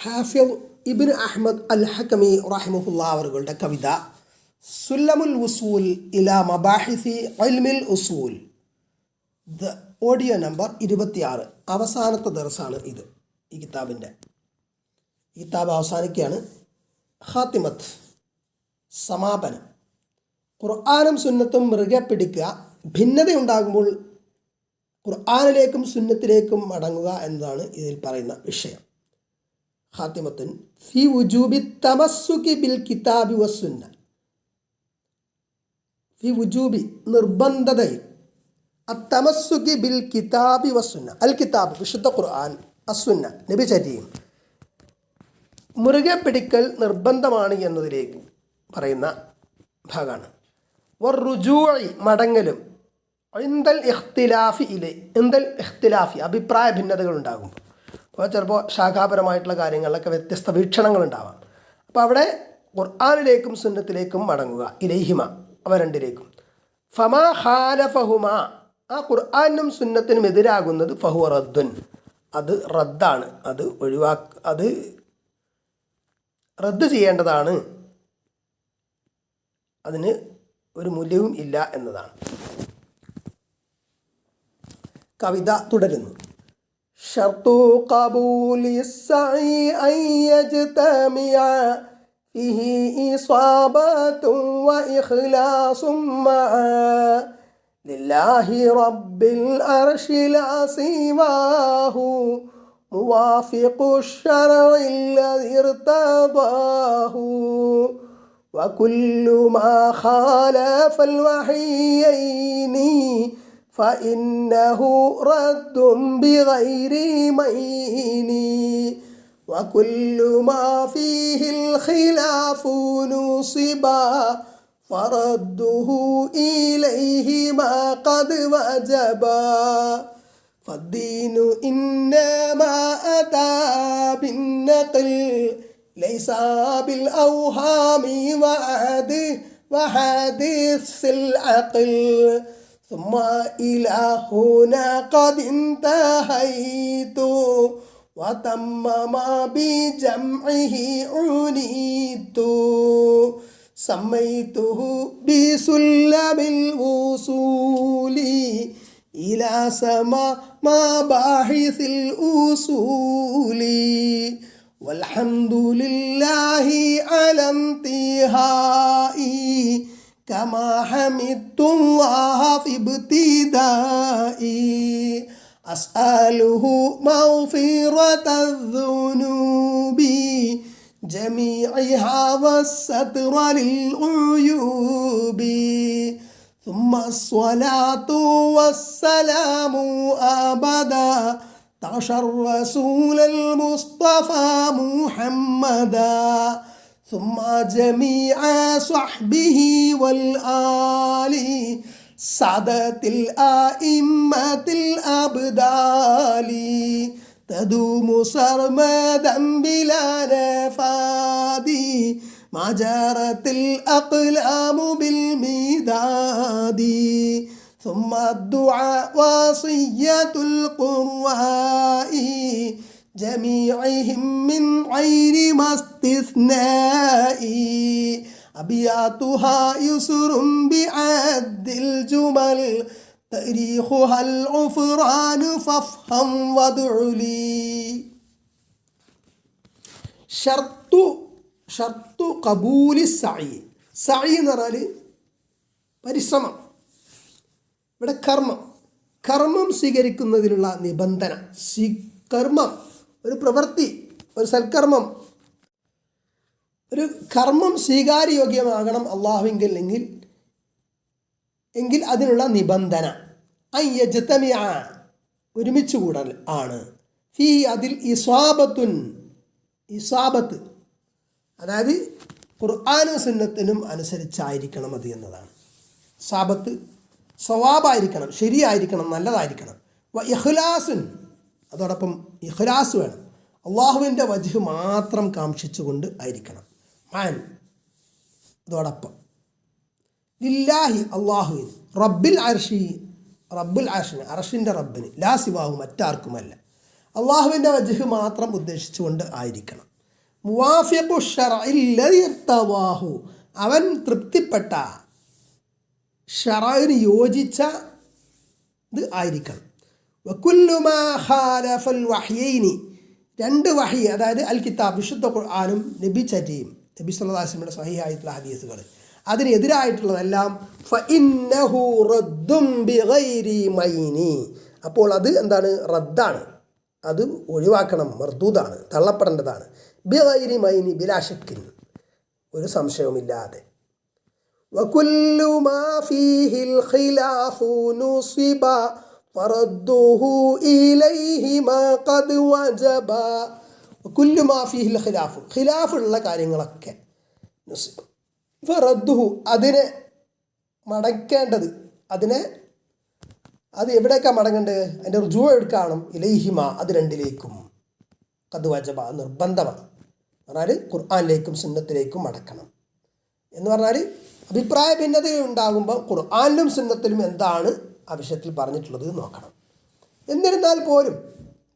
ഹാഫിദ് Ibnu Ahmad അൽ ഹക്കമി റഹിമഹുല്ലാ അവരുടെ കവിത സുല്ലമുൽ ഉസൂൽ ഇലാ മബാഹിസി ഇൽമിൽ ഉസൂൽ, audio number 26. അവസാനത്തെ ദർസാണ് ഇത്. ഈ കിതാബിൻ്റെ കിതാബ് അവസാനിക്കുകയാണ്. ഖാത്തിമത്ത്, സമാപനം. ഖുർആനും സുന്നത്തും മുറുകെ പിടിക്കുക. ഭിന്നതയുണ്ടാകുമ്പോൾ ഖുർആനിലേക്കും സുന്നത്തിലേക്കും മടങ്ങുക എന്നതാണ് ഇതിൽ പറയുന്ന വിഷയം. ഖാത്തിമത്തുൻ ഫി വുജൂബി തമസ്സുകി ബിൽ കിതാബി വസ്സുന്ന. ഫി വുജൂബി നിർബന്ധതയിൽ, അത്തമസ്സുകി ബിൽ കിതാബി വസ്സുന്ന, അൽ കിതാബ് വിശുദ്ധ ഖുർആൻ, അസ്സുന്ന നബിചര്യയും മുറുകെ പിടിക്കൽ നിർബന്ധമാണ് എന്നതിലേക്ക് പറയുന്ന ഭാഗമാണ്. വറുജൂഇ മടങ്ങലും, ഇന്ദൽ ഇഖ്തിലാഫി ഇലെ, ഇന്ദൽ ഇഖ്തിലാഫി അഭിപ്രായ ഭിന്നതകൾ ഉണ്ടാകുമ്പോൾ, അപ്പോൾ ചിലപ്പോൾ ശാഖാപരമായിട്ടുള്ള കാര്യങ്ങളിലൊക്കെ വ്യത്യസ്ത വീക്ഷണങ്ങളുണ്ടാവാം. അപ്പോൾ അവിടെ ഖുർആനിലേക്കും സുന്നത്തിലേക്കും മടങ്ങുക, ഇലൈഹിമ അവ രണ്ടിലേക്കും. ഫമാ ഖാലഫഹുമ, ആ ഖുർആനും സുന്നത്തിനും എതിരാകുന്നത് ഫഹുവ റദ്ദുൻ, അത് റദ്ദാണ്, അത് അത് റദ്ദ് ചെയ്യേണ്ടതാണ്, അതിന് ഒരു മൂല്യവും ഇല്ല എന്നതാണ്. കവിത തുടരുന്നു. ഷർതു ഖബൂലി സഈ അൻ യജ്തമിഅ ഫീഹി ഇസാബത്തുൻ വ ഇഖ്ലാസും മഅ ലില്ലാഹി റബ്ബിൽ അർശി ലാ സിവാഹു മുവാഫിഖു ശർഇ അല്ലദി ഇർതദാഹു വകുല്ലു മാ ഖാലഫൽ വഹയ്യൈനി فإنه رد بغير مين وكل ما فيه الخلاف نصبا فرده إليه ما قد وجبا فالدين إنما أتى بالنقل ليس بالأوهام وحديث العقل ثم إلى هنا قد انتهيت وتمم بجمعه عنيت سميته بسلم الوصول إلى سما مباحث الأصول والحمد لله على انتهائي كما حمدت الله في ابتدائي أسأله مغفرة الذنوب جميعها والستر للعيوب ثم الصلاة والسلام أبدا تعشى الرسول المصطفى محمدا ثم جميع صحبه والآل سعادة الآئمة الأبدال تدوم سرمدا بلا نفاد ما جرت الأقلام بالمداد ثم الدعاء وصية القراء جميعهم من غير ما استثناء أبياتها يسر بعد الجمل تاريخها العفران فافهم وادع لي ഷർതു ഖബൂലി സഈ. സഈ എന്ന് പറഞ്ഞാൽ പരിശ്രമം. ഇവിടെ കർമ്മം സ്വീകരിക്കുന്നതിനുള്ള നിബന്ധന. കർമ്മം, ഒരു പ്രവൃത്തി, ഒരു സൽക്കർമ്മം, ഒരു കർമ്മം സ്വീകാര്യയോഗ്യമാകണം അള്ളാഹുവിങ്കിൽ എങ്കിൽ അതിനുള്ള നിബന്ധന അൻ യജ്തമിഅ, ഒരുമിച്ച് കൂടൽ ആണ്. ഫീ, അതിൽ ഇസാബത്ത്, അതായത് ഖുർആനും സുന്നത്തിനും അനുസരിച്ചായിരിക്കണം അത് എന്നതാണ്. ഇസാബത്ത് സവാബായിരിക്കണം, ശരിയായിരിക്കണം, നല്ലതായിരിക്കണം. വ ഇഖ്ലാസുൻ, അതോടൊപ്പം ഇഖ്ലാസ് വേണം, അള്ളാഹുവിൻ്റെ വജ്ഹ് മാത്രം കാംക്ഷിച്ചുകൊണ്ട് ആയിരിക്കണം. മാൻ, അതോടൊപ്പം ലില്ലാഹി, അള്ളാഹുവിന്, റബ്ബിൽ അർഷിന്, അർഷിൻ്റെ റബ്ബിന്, ലാ സിവാഹു, മറ്റാർക്കുമല്ല, അള്ളാഹുവിൻ്റെ വജ്ഹ് മാത്രം ഉദ്ദേശിച്ചുകൊണ്ട് ആയിരിക്കണം. മുവാഫിഖു ശർഇ ലദി ഇർതദാഹു, അവൻ തൃപ്തിപ്പെട്ട ഷറഇന് യോജിച്ച ഇത് ആയിരിക്കണം. വകുല്ലു മാ ഖാലഫൽ വഹ്യൈനി, രണ്ട് വഹി, അതായത് അൽ കിതാബ് വിശുദ്ധ ഖുർആനും നബി ചര്യയും നബി സല്ലല്ലാഹു അലൈഹി വസല്ലമയുടെ സ്വഹീഹായിട്ടുള്ള ഹദീസുകൾ, അതിനെതിരായിട്ടുള്ളതെല്ലാം ഫഇന്നഹു റദ്ദും ബിഗൈരി മൈനി, അപ്പോൾ അത് എന്താണ്? റദ്ദാണ്, അത് ഒഴിവാക്കണം, മർദൂദാണ്, തള്ളപ്പെടേണ്ടതാണ്. ബിഗൈരി മൈനി, ബിലാ ശക്കിൻ, ഒരു സംശയവുമില്ലാതെ. വകുല്ലു മാ ഫീഹിൽ ഖിലാഫു നുസിബ ഫറദ്ദുഹു ഇലൈഹി മാ ഖദ് വജബ. വകുല്ലു മാ ഫീഹിൽ ഖിലാഫു, ഖിലാഫുള്ള കാര്യങ്ങളൊക്കെ നുസിബ ഫറദ്ദുഹു, അതിനെ മടക്കേണ്ടത്, അത് എവിടേക്കാണ് മടങ്ങേണ്ടത്? അതിൻ്റെ റുജൂ എടുക്കണം. ഇലൈഹിമ, അത് രണ്ടിലേക്കും. ഖദ് വജബ, നിർബന്ധമാണ്. പറഞ്ഞാൽ ഖുർആനിലേക്കും സുന്നത്തിലേക്കും മടക്കണം എന്ന് പറഞ്ഞാൽ അഭിപ്രായ ഭിന്നത ഉണ്ടാകുമ്പോൾ ഖുർആനിലും സുന്നത്തിലും എന്താണ് ആ വിഷയത്തിൽ പറഞ്ഞിട്ടുള്ളത് നോക്കണം. എന്നിരുന്നാൽ പോലും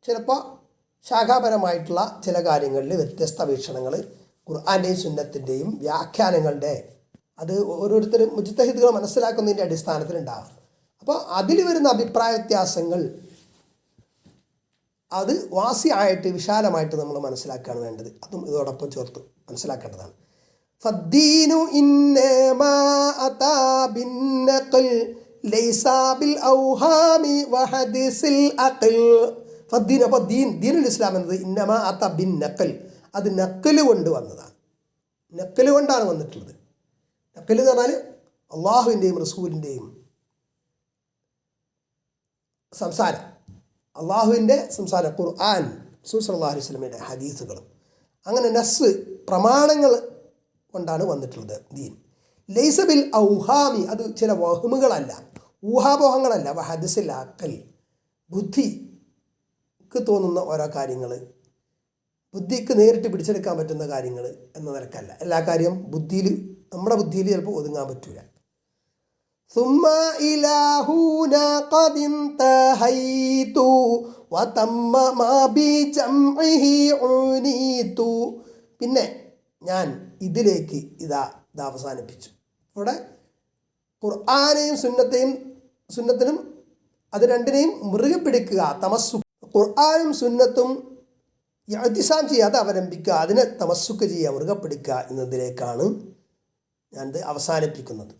ചിലപ്പോൾ ശാഖാപരമായിട്ടുള്ള ചില കാര്യങ്ങളിൽ വ്യത്യസ്ത വീക്ഷണങ്ങൾ ഖുർആൻ്റെയും സുന്നത്തിൻ്റെയും വ്യാഖ്യാനങ്ങളുടെ അത് ഓരോരുത്തരും മുജ്തഹിദുകൾ മനസ്സിലാക്കുന്നതിൻ്റെ അടിസ്ഥാനത്തിലുണ്ടാകും. അപ്പോൾ അതിൽ വരുന്ന അഭിപ്രായ വ്യത്യാസങ്ങൾ അത് വാസിയായിട്ട് വിശാലമായിട്ട് നമ്മൾ മനസ്സിലാക്കുകയാണ് വേണ്ടത്. അതും ഇതോടൊപ്പം ചേർത്ത് മനസ്സിലാക്കേണ്ടതാണ്. ഫദ്ദീനു ഇന്നമാ അതാ ബിന്നഖൽ ലൈസ ബിൽ ഔഹാമി വഹദിസിൽ അഖൽ. ഫദ്ദീൻ, അപ്പോൾ ദീനുൽ ഇസ്ലാം എന്നത് ഇന്നമാ അതാ ബിന്നഖൽ, അത് നഖല് കൊണ്ട് വന്നതാണ്. നഖല് കൊണ്ടാണ് വന്നിട്ടുള്ളത്. നഖല് എന്ന് പറഞ്ഞാൽ അള്ളാഹുവിൻ്റെയും റസൂലിൻ്റെയും സംസാരം, അള്ളാഹുവിൻ്റെ സംസാരം, ഖുർആൻ, റസൂൽ സല്ലല്ലാഹു അലൈഹി വസല്ലമയുടെ ഹദീസുകളും, അങ്ങനെ നസ് പ്രമാണങ്ങൾ കൊണ്ടാണ് വന്നിട്ടുള്ളത് ദീൻ. ലൈസ ബിൽ ഔഹാമി, അത് ചില വഹമുകളല്ല, ഊഹാപോഹങ്ങളല്ല. വഹദിസിൽ അഖൽ, ബുദ്ധിക്ക് തോന്നുന്ന ഓരോ കാര്യങ്ങൾ, ബുദ്ധിക്ക് നേരിട്ട് പിടിച്ചെടുക്കാൻ പറ്റുന്ന കാര്യങ്ങൾ എന്ന നിലക്കല്ല. എല്ലാ കാര്യവും നമ്മുടെ ബുദ്ധിയിൽ ചിലപ്പോൾ ഒതുങ്ങാൻ പറ്റൂല. ثم إلهنا قد انتهيت وتم ما بجمعه عنيت. പിന്നെ ഞാൻ ഇതിലേക്ക് ഇത് അവസാനിപ്പിച്ചു. ഇവിടെ ഖുർആനെയും സുന്നത്തിനും അത് രണ്ടിനെയും മുറുകെ പിടിക്കുക, തമസ്സുക്ക്, ഖുർആനും സുന്നത്തും ഇഅ്തിസാം ചെയ്യാതെ അവലംബിക്കുക, അതിനെ തമസ്സുക്ക് ചെയ്യുക, മുറുകെ പിടിക്കുക എന്നതിലേക്കാണ് ഞാനത്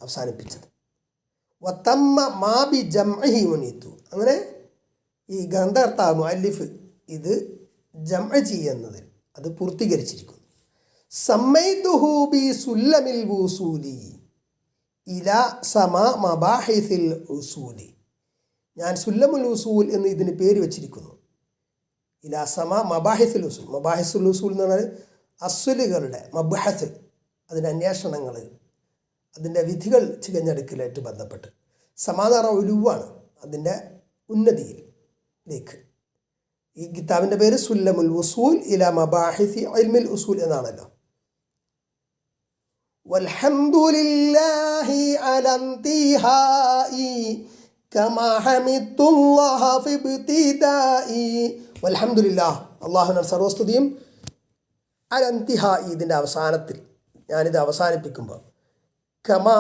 അവസാനിപ്പിച്ചത്. വത്തമ്മ മാബി ജംഇഹി ഉനീതു, അങ്ങനെ ഈ ഗ്രന്ഥകർത്താവ് മുഅല്ലിഫ് ഇത് ജംഅ ചെയ്യുന്നതിൽ അത് പൂർത്തീകരിച്ചിരിക്കുന്നു. സമ്മൈതുഹു ബി സുല്ലമിൽ വുസൂലി ഇലാ സമ മബാഹിസിൽ ഉസൂലി, ഞാൻ സുല്ലമുൽ ഉസൂൽ എന്ന് ഇതിന് പേര് വെച്ചിരിക്കുന്നു. ഇലാ സമ മബാഹിസുൽ ഉസൂൽ, മബാഹിസുൽ ഉസൂൽ എന്ന് പറഞ്ഞാൽ അസ്വലുകളുടെ മബ്ഹസ്, അതിൻ്റെ അന്വേഷണങ്ങൾ, അതിൻ്റെ വിധികൾ തിരഞ്ഞെടുക്കലായിട്ട് ബന്ധപ്പെട്ട്. സമാധാന ഉലുവാണ് അതിൻ്റെ ഉന്നതിയിലേക്ക്. ഈ കിതാബിൻ്റെ പേര് സുല്ലമുൽ ഉസൂൽ ഇലാ മബാഹിസി ഇൽമിൽ ഉസൂൽ എന്നാണല്ലോ. വൽഹംദുലില്ലാഹി അലാ ഇന്തിഹാഇ കമാ ഹമിദുല്ലാഹ ഫി ഇബ്തിദാഇ. വൽഹംദുലില്ലാഹ്, അല്ലാഹുവിന്റെ സർവസ്തുതിയും, അലാ ഇന്തിഹാഇ, ഇതിൻ്റെ അവസാനത്തിൽ, ഞാനിത് അവസാനിപ്പിക്കുമ്പോൾ, കമാ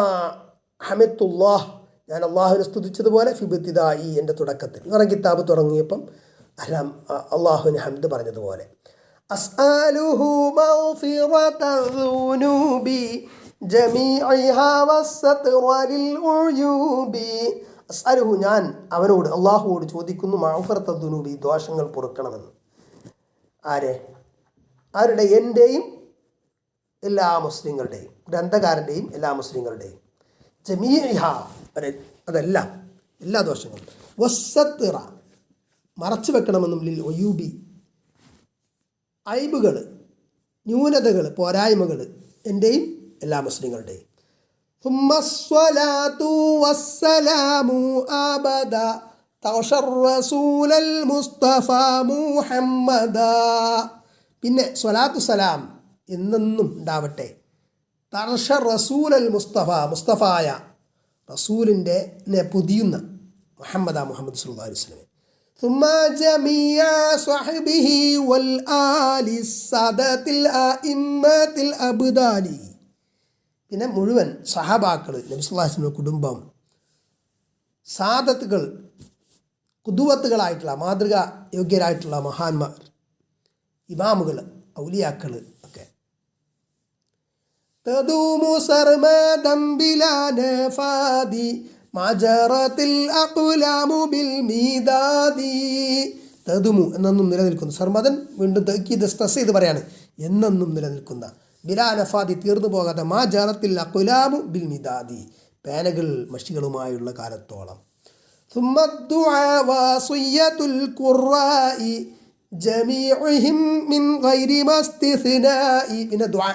ഹമിദുല്ലാഹ്, ഞാൻ അള്ളാഹുവിനെ സ്തുതിച്ചതുപോലെ, ഫി ഇബ്തിദാഇ, എൻ്റെ തുടക്കത്തിൽ, വേറെ കിതാബ് തുടങ്ങിയപ്പം അള്ളാഹുവിന് ഹംദ് പറഞ്ഞതുപോലെ. അസ്അലുഹു മഗ്ഫിറത ദുനൂബി ജമീഇഹാ വസ്സത്റ ലിൽ ഉയൂബി. അസ്അലുഹു, ഞാൻ അവനോട്, അള്ളാഹുവോട് ചോദിക്കുന്നു, മഗ്ഫിറത ദുനൂബി, ദോഷങ്ങൾ പൊറുക്കണമെന്ന്. ആരുടെ? എൻ്റെയും എല്ലാ മുസ്ലിങ്ങളുടെയും, ഗ്രന്ഥകാരൻ്റെയും എല്ലാ മുസ്ലിങ്ങളുടെയും. ജമീഇഹ, അതെല്ലാം, എല്ലാ ദോഷങ്ങളും. വസ്സത്റ, മറച്ചു വെക്കണമെന്നും. ലിൽ ഒയൂബി, ഐബുകൾ, ന്യൂനതകൾ, പോരായ്മകൾ എൻ്റെയും എല്ലാ മുസ്ലിങ്ങളുടെയും. സുമ്മസ്വലാത്തു വസ്സലാമു അബദ തൗഷർ റസൂലൽ മുസ്തഫ മുഹമ്മദ. പിന്നെ സ്വലാത്തു സലാം എന്നെന്നും ഉണ്ടാവട്ടെ. തർഷ റസൂലൽ മുസ്തഫ, മുസ്തഫായ റസൂലിൻ്റെ പുതിയുന്ന മുഹമ്മദ് സല്ലല്ലാഹു അലൈഹി വസല്ലം. ثم جميع صحبه والآل السادة الأئمة الأبدال. പിന്നെ മുഴുവൻ സഹാബാക്കൾ, നബി സല്ലല്ലാഹു അലൈഹി വസല്ലം കുടുംബം, സാദത്തുകൾ, കുദുവത്തുകളായിട്ടുള്ള മാതൃകാ യോഗ്യരായിട്ടുള്ള മഹാന്മാർ, ഇമാമുകൾ, ഔലിയാക്കൾ ഒക്കെ. തദൂമു സർമദം ബിലാ നഫാദി മജറത്തിൽ അഖ്ലാമു ബിൽ മീദാദി. തദുമു എന്നെന്നും നിലനിൽക്കുന്നു. സർമദൻ വീണ്ടും തഅക്കീദ് സ്ട്രെസ് ചെയ്ത് പറയാണ്, എന്നെന്നും നിലനിൽക്കുന്ന, ബിലാ നഫാദി തീർന്നു പോകാതെ, മജറത്തിൽ അഖ്ലാമു ബിൽ മീദാദി പേനകൾ മഷികളുമായുള്ള കാലത്തോളം. ثم الدعاء وصية القراء جميعهم من غير ما استثناء. പിന്നെ ദുആ,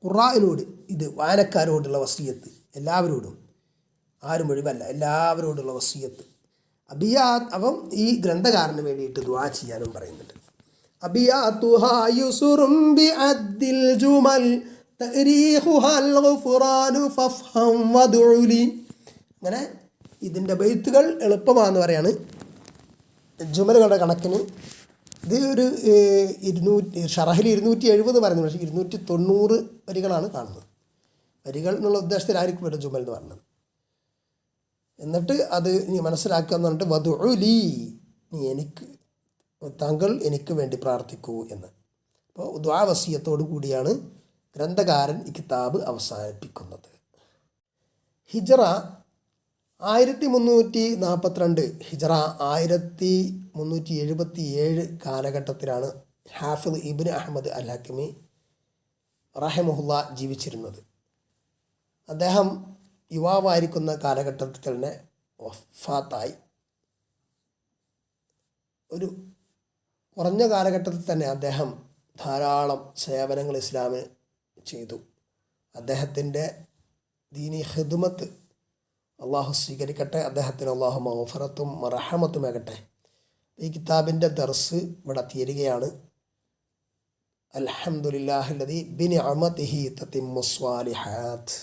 ഖുർആനോട്, ഇത് വായനക്കാരോടുള്ള വസിയത്ത്, എല്ലാവരോടും, ആരും ഒഴിവല്ല, എല്ലാവരോടുള്ള വസിയത്ത്. അബിയാത്ത്, അവൻ ഈ ഗ്രന്ഥകാരന് വേണ്ടിയിട്ട് ദുആ ചെയ്യാനും പറയുന്നുണ്ട്. അബിയാത്തുഹാ യുസുറും ബിഅദ്ദിൽ ജുമൽ തരീഖുഹൽ ഗുഫ്റാനു ഫഫ്ഹം വദുലി. അങ്ങനെ ഇതിൻ്റെ ബൈത്തുകൾ എളുപ്പമാണെന്ന് പറയാണ് ജുമലുകളുടെ കണക്കിന്. ഇത് ഒരു 200 ഷറഹിൽ 270 പറയുന്നത്, പക്ഷേ 290 വരികളാണ് കാണുന്നത്. വരികൾ എന്നുള്ള ഉദ്ദേശത്തിലായിരിക്കും ഇവിടെ ജുമൽ എന്ന് പറഞ്ഞത്. എന്നിട്ട് അത് നീ മനസ്സിലാക്കുക എന്ന് പറഞ്ഞിട്ട് വദുലി, നീ എനിക്ക്, താങ്കൾ എനിക്ക് വേണ്ടി പ്രാർത്ഥിക്കൂ എന്ന്. അപ്പോൾ ദുആ വസിയത്തോടു കൂടിയാണ് ഗ്രന്ഥകാരൻ ഈ കിതാബ് അവസാനിപ്പിക്കുന്നത്. ഹിജ്റ 1342, ഹിജ്റ 1377 കാലഘട്ടത്തിലാണ് ഹാഫിദ് ഇബ്നു അഹ്മദ് അൽ ഹക്കമി റഹിമഹുല്ലാ ജീവിച്ചിരുന്നത്. അദ്ദേഹം യുവാവായിരിക്കുന്ന കാലഘട്ടത്തിൽ തന്നെ വഫാത്തായി. ഒരു കുറഞ്ഞ കാലഘട്ടത്തിൽ തന്നെ അദ്ദേഹം ധാരാളം സേവനങ്ങൾ ഇസ്ലാമിന് ചെയ്തു. അദ്ദേഹത്തിൻ്റെ ദീനി ഖിദ്മത്ത് അള്ളാഹു സ്വീകരിക്കട്ടെ. അദ്ദേഹത്തിന് അള്ളാഹു മഗ്ഫിറത്തും റഹമത്തുമാകട്ടെ. ഈ കിതാബിൻ്റെ ദർസ് ഇവിടെ തീരുകയാണ്. അൽഹംദുലില്ലാഹില്ലദീ ബിനിഅമതിഹി തതിമ്മുസ് സ്വാലിഹാത്ത്.